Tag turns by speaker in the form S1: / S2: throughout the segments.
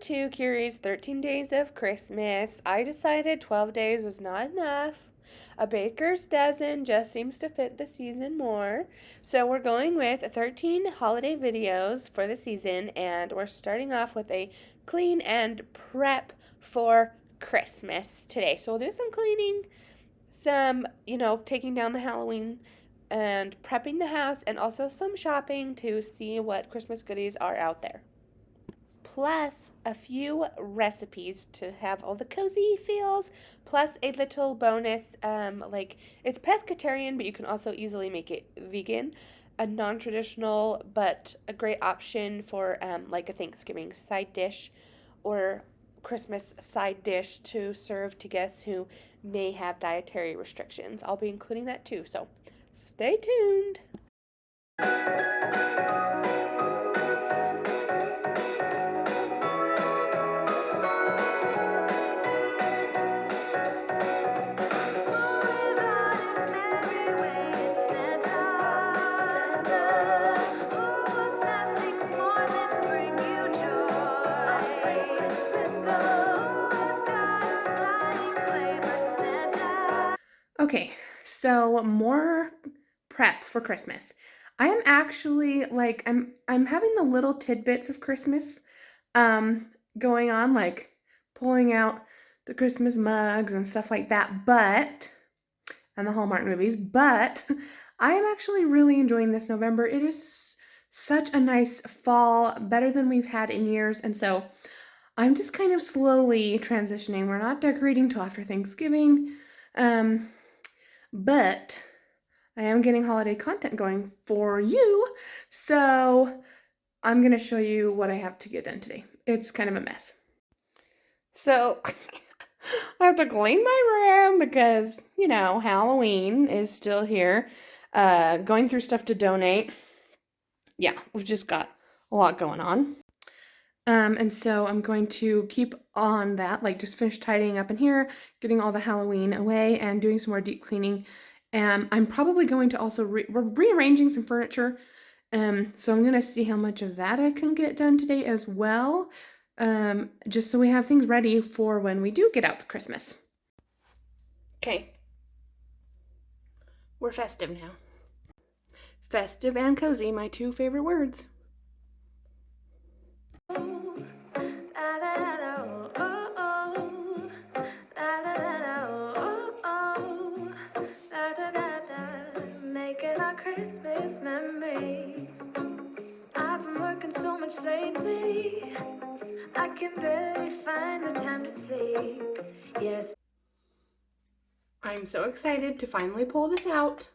S1: to Curie's 13 Days of Christmas. I decided 12 days is not enough. A baker's dozen just seems to fit the season more. So we're going with 13 holiday videos for the season, and we're starting off with a clean and prep for Christmas today. So we'll do some cleaning, some, taking down the Halloween and prepping the house, and also some shopping to see what Christmas goodies are out there. Plus a few recipes to have all the cozy feels, plus a little bonus, like it's pescatarian, but you can also easily make it vegan, a non-traditional but a great option for like a Thanksgiving side dish or Christmas side dish to serve to guests who may have dietary restrictions. I'll be including that too, so stay tuned. Okay, so more prep for Christmas. I am actually like I'm having the little tidbits of Christmas going on, like pulling out the Christmas mugs and stuff like that, and the Hallmark movies, but I am actually really enjoying this November. It is such a nice fall, better than we've had in years, and so I'm just kind of slowly transitioning. We're not decorating till after Thanksgiving. But I am getting holiday content going for you, so I'm going to show you what I have to get done today. It's kind of a mess. So I have to clean my room because, Halloween is still here. Going through stuff to donate. Yeah, we've just got a lot going on. And so I'm going to keep on that, like just finish tidying up in here, getting all the Halloween away, and doing some more deep cleaning. And I'm probably going to also, we're rearranging some furniture. So I'm going to see how much of that I can get done today as well. Just so we have things ready for when we do get out to Christmas. Okay. We're festive now. Festive and cozy, my two favorite words. Making our Christmas memories. I've been working so much lately, I can barely find the time to sleep. Yes. I'm so excited to finally pull this out.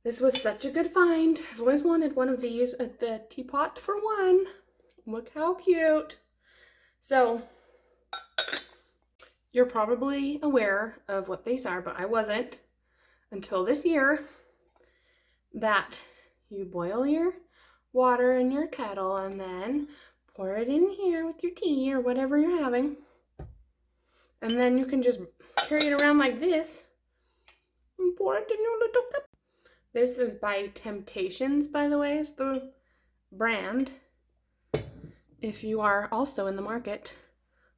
S1: This was such a good find. I've always wanted one of these at the Teapot for One. Look how cute. So, you're probably aware of what these are, but I wasn't until this year, that you boil your water in your kettle and then pour it in here with your tea or whatever you're having. And then you can just carry it around like this and pour it in your little cup. This is by Temptations, by the way, is the brand. If you are also in the market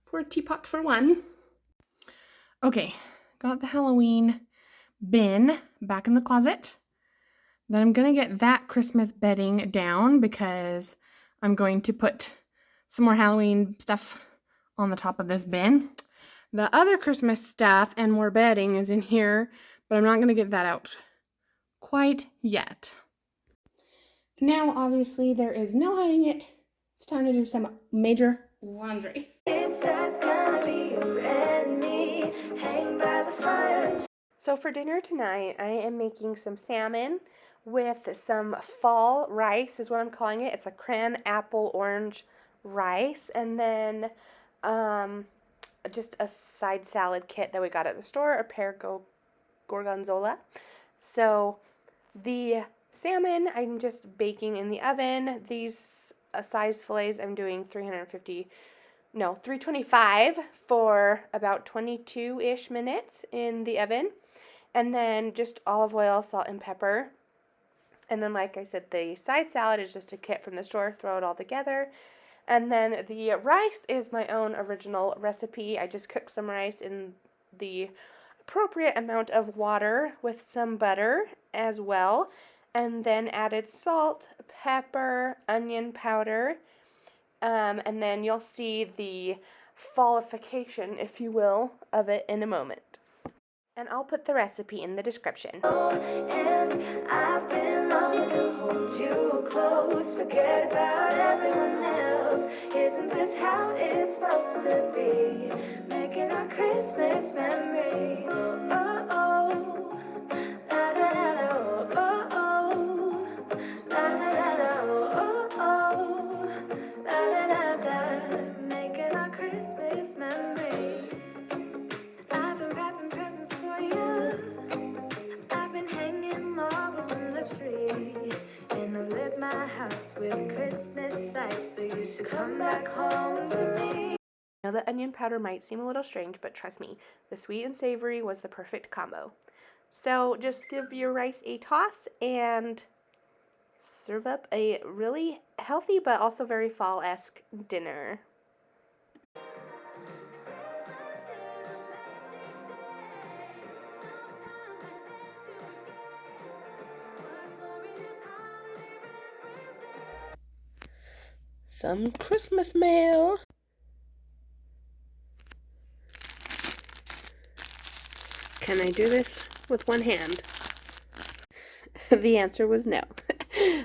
S1: for a Teapot for One. Okay, got the Halloween bin back in the closet. Then I'm going to get that Christmas bedding down because I'm going to put some more Halloween stuff on the top of this bin. The other Christmas stuff and more bedding is in here, but I'm not going to get that out quite yet. Now, obviously, there is no hiding it. It's time to do some major laundry. It's just gonna be you and me, hang by the fire. So for dinner tonight, I am making some salmon with some fall rice is what I'm calling it. It's a Cran apple orange rice, and then just a side salad kit that we got at the store, a pear gorgonzola. So the salmon I'm just baking in the oven. These size fillets I'm doing 325 for about 22-ish minutes in the oven. And then just olive oil, salt, and pepper. And then, like I said, the side salad is just a kit from the store. Throw it all together. And then the rice is my own original recipe. I just cooked some rice in the appropriate amount of water with some butter as well, and then added salt, pepper, onion powder, and then you'll see the fallification, if you will, of it in a moment. And I'll put the recipe in the description. And I've been longing to hold you close, forget about everyone else. Isn't this how it's supposed to be? Making our Christmas memories. Oh, oh, la da da da, oh, oh, la da da da, oh, oh, la da da da, making our Christmas memories. I've been wrapping presents for you. I've been hanging marbles in the tree. And I've lit my house with Christmas lights. So you should come back home to me. I know that onion powder might seem a little strange, but trust me, the sweet and savory was the perfect combo. So just give your rice a toss and serve up a really healthy but also very fall-esque dinner. Some Christmas mail. Can I do this with one hand? The answer was no.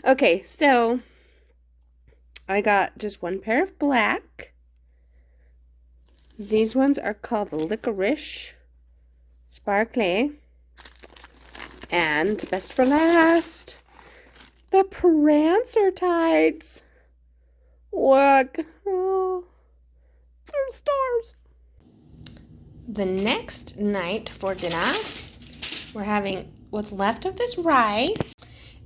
S1: Okay, so I got just one pair of black. These ones are called licorice sparkly. And best for last, the Prancer tides. Look, oh, they're stars. The next night for dinner, we're having what's left of this rice.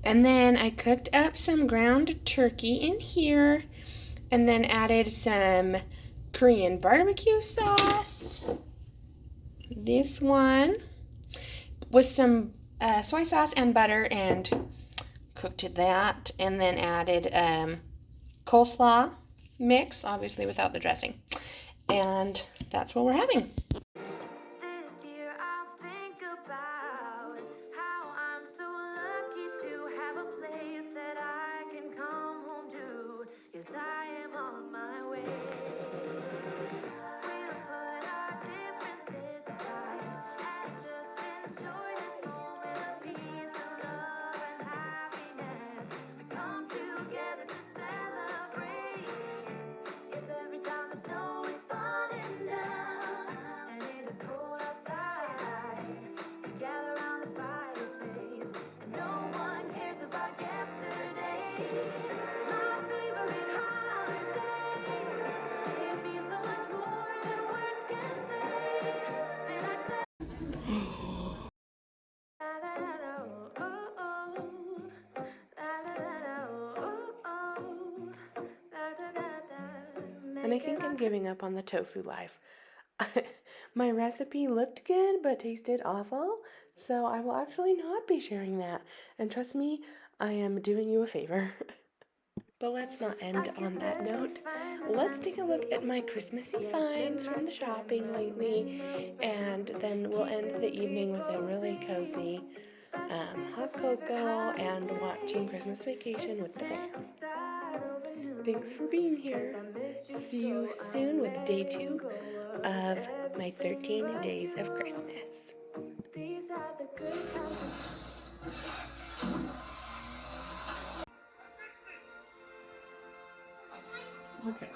S1: And then I cooked up some ground turkey in here. And then added some Korean barbecue sauce. This one with some soy sauce and butter, and cooked that. And then added coleslaw mix, obviously without the dressing. And that's what we're having. This year I'll think about how I'm so lucky to have a place that I can come home to. Yes, I am on my way. We'll put our differences aside and just enjoy this moment of peace and love and happiness. We come together to celebrate. Yes, every time the snow is falling down and it is cold outside, we gather around the fireplace and no one cares about yesterday. My favorite holiday, it means so much more than words can say. And I la la la la, oh oh, la la la la, oh oh, la da da da. And I think I'm giving up on the tofu life. My recipe looked good but tasted awful, so I will actually not be sharing that. And trust me, I am doing you a favor. But let's not end on that note. Let's take a look at my Christmassy finds from the shopping lately, and then we'll end the evening with a really cozy hot cocoa and watching Christmas Vacation with the fam. Thanks for being here. See you soon with day 2 of my 13 days of Christmas. These are the good times. Okay.